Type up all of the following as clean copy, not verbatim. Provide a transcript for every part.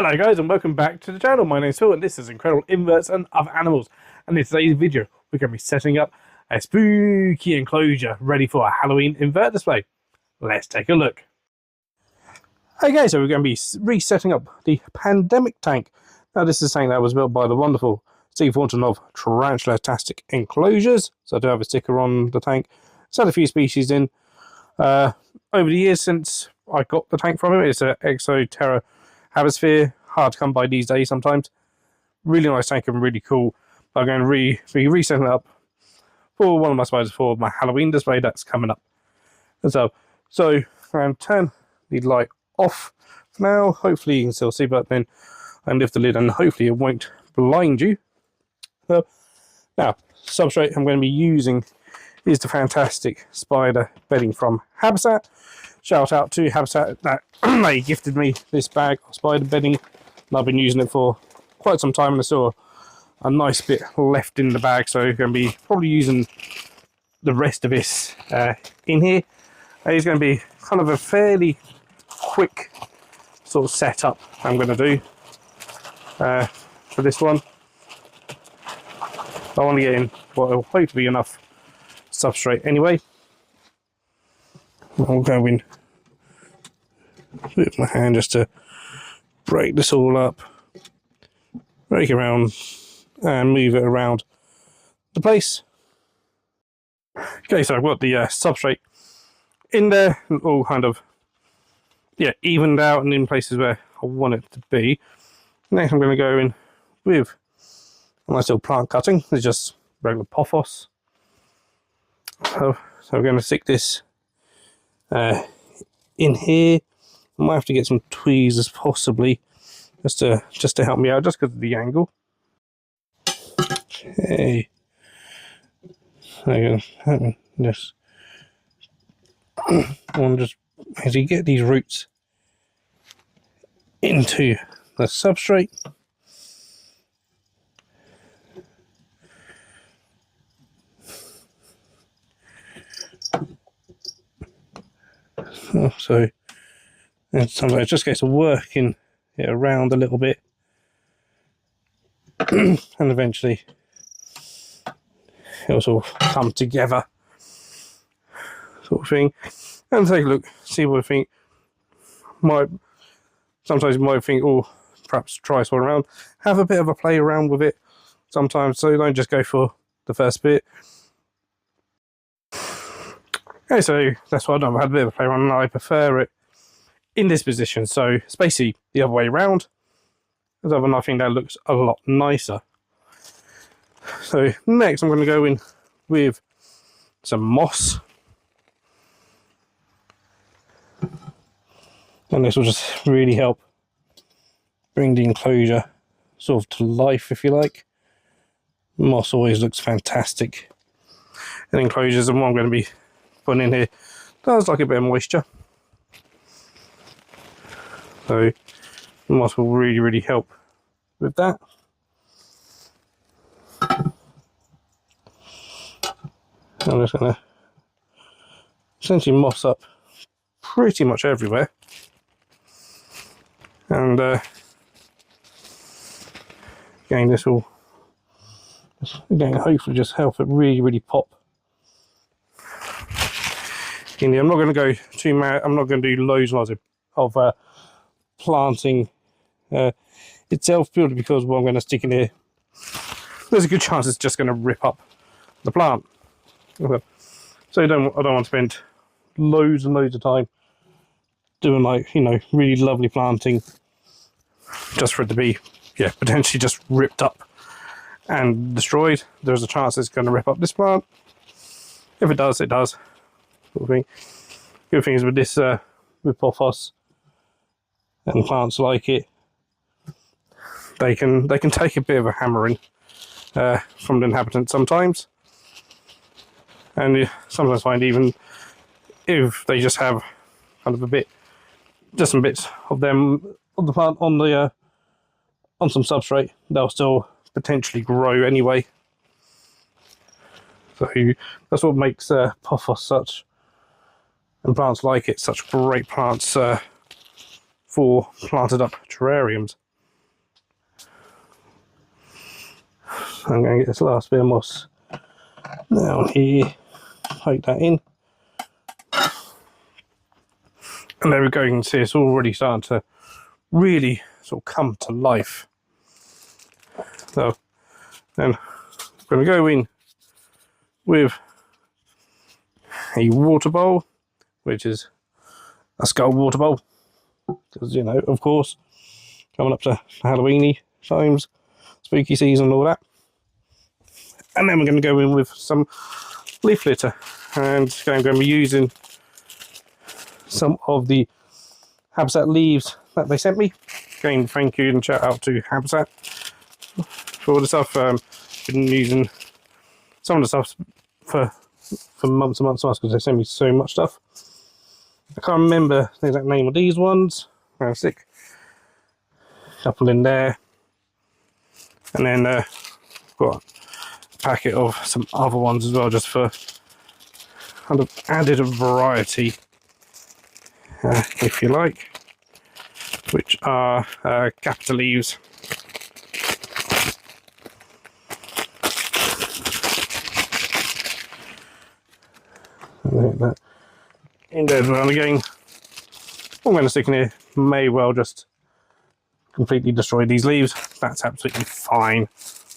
Hello guys and welcome back to the channel. My name is Phil and this is Incredible Inverts and Other Animals. And in today's video we're going to be setting up a spooky enclosure ready for a Halloween invert display. Let's take a look. Okay, so we're going to be resetting up the pandemic tank. Now this is a tank that was built by the wonderful Steve Thornton of Tarantula Tasic Enclosures. So I do have a sticker on the tank. It's had a few species in. Over the years since I got the tank from him, it's an Exoterra Habistat, hard to come by these days sometimes. Really nice tank and really cool. I'm going to be resetting it up for one of my spiders for my Halloween display that's coming up. And so I'm going to turn the light off for now. Hopefully you can still see, but then I can lift the lid and hopefully it won't blind you. So now, substrate I'm going to be using is the fantastic spider bedding from Habistat. Shout out to Habistat that they gifted me this bag of spider bedding, and I've been using it for quite some time, and I saw a nice bit left in the bag, so I'm going to be probably using the rest of this in here. It's going to be kind of a fairly quick sort of setup I'm going to do for this one. I want to get in what will hopefully be enough substrate anyway. I'll go in with my hand just to break this all up, break it around and move it around the place. Okay, so I've got the substrate in there, all kind of evened out and in places where I want it to be. Next I'm going to go in with a nice little plant cutting. It's just regular pothos. So we're going to stick this in here. I might have to get some tweezers possibly just to help me out, just because of the angle. Okay, so just as you get these roots into the substrate. So and sometimes it just gets to working it around a little bit and eventually it'll sort of come together sort of thing. And take a look, see what I think. Sometimes you might think, oh, perhaps try something around. Have a bit of a play around with it sometimes, so don't just go for the first bit. Okay, so that's what I've done. I've had a bit of a play around and I prefer it in this position. So it's basically the other way around. And I think that looks a lot nicer. So next I'm going to go in with some moss. And this will just really help bring the enclosure sort of to life, if you like. Moss always looks fantastic in enclosures, and what I'm going to be putting in here does like a bit of moisture. So moss will really help with that. I'm just going to essentially moss up pretty much everywhere. And again, this will hopefully just help it really pop. I'm not going to go too mad. I'm not going to do loads and loads of planting itself, purely because what I'm going to stick in here, there's a good chance it's just going to rip up the plant. So I don't want to spend loads and loads of time doing, like, really lovely planting just for it to be potentially just ripped up and destroyed. There's a chance it's going to rip up this plant. If it does, it does. Sort of thing. Good thing is with this with pothos and plants like it, they can take a bit of a hammering from the inhabitants sometimes, and you sometimes find even if they just have kind of just some bits of the plant on some substrate, they'll still potentially grow anyway. So that's what makes pothos and plants like it such great plants for planted up terrariums. I'm going to get this last bit of moss down here, poke that in. And there we go, you can see it's already starting to really sort of come to life. So then I'm going to go in with a water bowl, which is a skull water bowl, because, you know, of course, coming up to Halloweeny times, spooky season and all that. And then we're going to go in with some leaf litter, and I'm going to be using some of the Habistat leaves that they sent me. Again, thank you and shout out to Habistat for all the stuff. Been using some of the stuff for months and months and months, because they sent me so much stuff. I can't remember the exact name of these ones. I'll stick a couple in there, and then got a packet of some other ones as well, just for kind of added variety, if you like, which are capital leaves. That in there as well. Again, I'm going to stick in here may well just completely destroy these leaves. That's absolutely fine.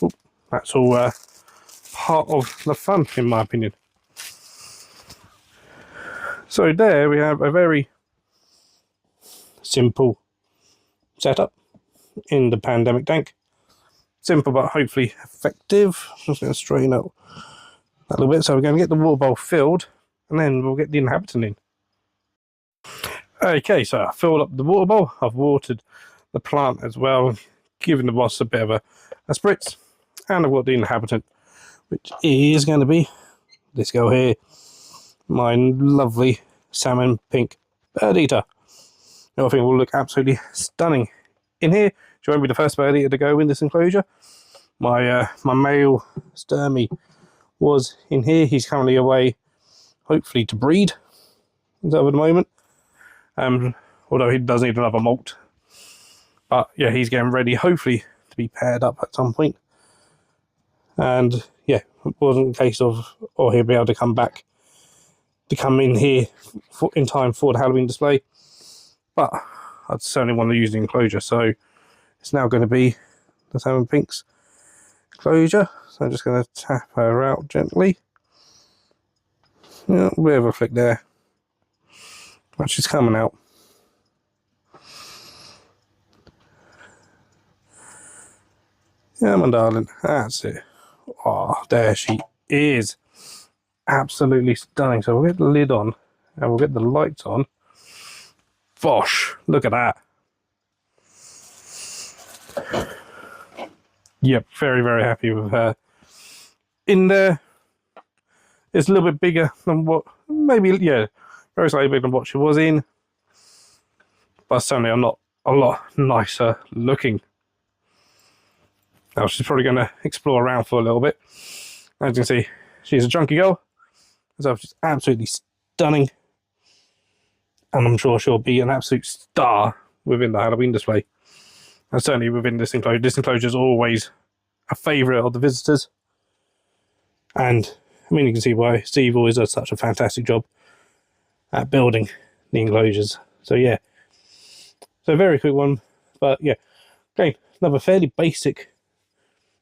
Oop, that's all part of the fun, in my opinion. So there we have a very simple setup in the pandemic tank. Simple but hopefully effective. I'm just going to straighten out a little bit. So we're going to get the water bowl filled, and then we'll get the inhabitant in. Okay, so I filled up the water bowl. I've watered the plant as well, giving the boss a bit of a spritz, and I've got the inhabitant, which is going to be this guy here, my lovely salmon pink Birdeater. Now, I think it will look absolutely stunning in here. She won't be the first Birdeater to go in this enclosure. My male Sturmy was in here. He's currently away, hopefully to breed over the moment. Although he does need another molt. But yeah, he's getting ready, hopefully, to be paired up at some point. And yeah, it wasn't a case of, oh, he'll be able to come back, to come in here in time for the Halloween display. But I'd certainly want to use the enclosure, so it's now going to be the Salmon Pink's enclosure. So I'm just going to tap her out gently. Yeah, a bit of a flick there. But she's coming out. Yeah, my darling, that's it. Oh, there she is. Absolutely stunning. So we'll get the lid on, and we'll get the lights on. Bosh, look at that. Yep, very, very happy with her. In there, it's a little bit bigger than what, maybe, yeah, very slightly bigger than what she was in. But certainly I'm not a lot nicer looking. Now she's probably going to explore around for a little bit. As you can see, she's a chunky girl. So she's absolutely stunning. And I'm sure she'll be an absolute star within the Halloween display. And certainly within this enclosure. This enclosure is always a favourite of the visitors. And I mean, you can see why Steve always does such a fantastic job at building the enclosures. So yeah. So a very quick one. But yeah. Again, another fairly basic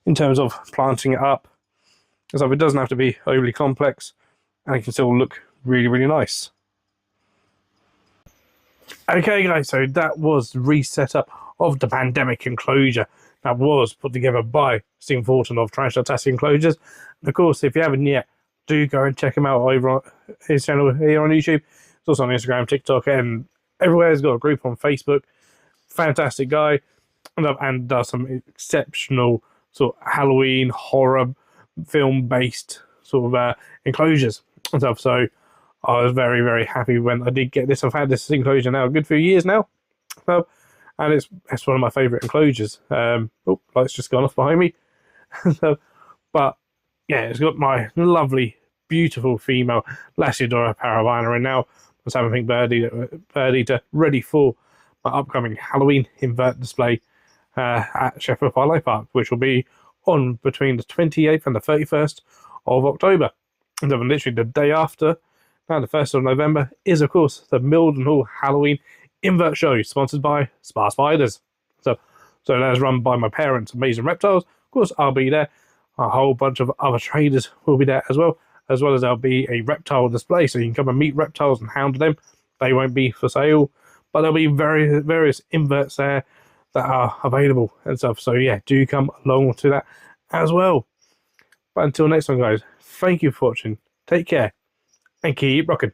in terms of planting it up. So it doesn't have to be overly complex. And it can still look really, really nice. Okay guys, so that was the reset up of the pandemic enclosure that was put together by Steve Fortin of Tarantula Tasic Enclosures. And of course, if you haven't yet, do go and check him out over on his channel here on YouTube. It's also on Instagram, TikTok, and everywhere. He's got a group on Facebook. Fantastic guy, and does some exceptional sort of Halloween horror film based sort of enclosures and stuff. So I was very, very happy when I did get this. I've had this enclosure now a good few years now. So, and it's one of my favourite enclosures. Oh, light's just gone off behind me. So, but yeah, it's got my lovely, beautiful female Lasiodora parahybana, and now I'm having Birdeater ready for my upcoming Halloween invert display at Sheffield Park, which will be on between the 28th and the 31st of October. And then literally the day after, now the 1st of November, is of course the Mildenhall Halloween Invert Show, sponsored by Spa Spiders. So that is run by my parents, Amazing Reptiles. Of course, I'll be there. A whole bunch of other traders will be there as well as there'll be a reptile display, so you can come and meet reptiles and hound them. They won't be for sale, but there'll be various inverts there that are available and stuff. So yeah, do come along to that as well. But until next time, guys, thank you for watching. Take care and keep rocking.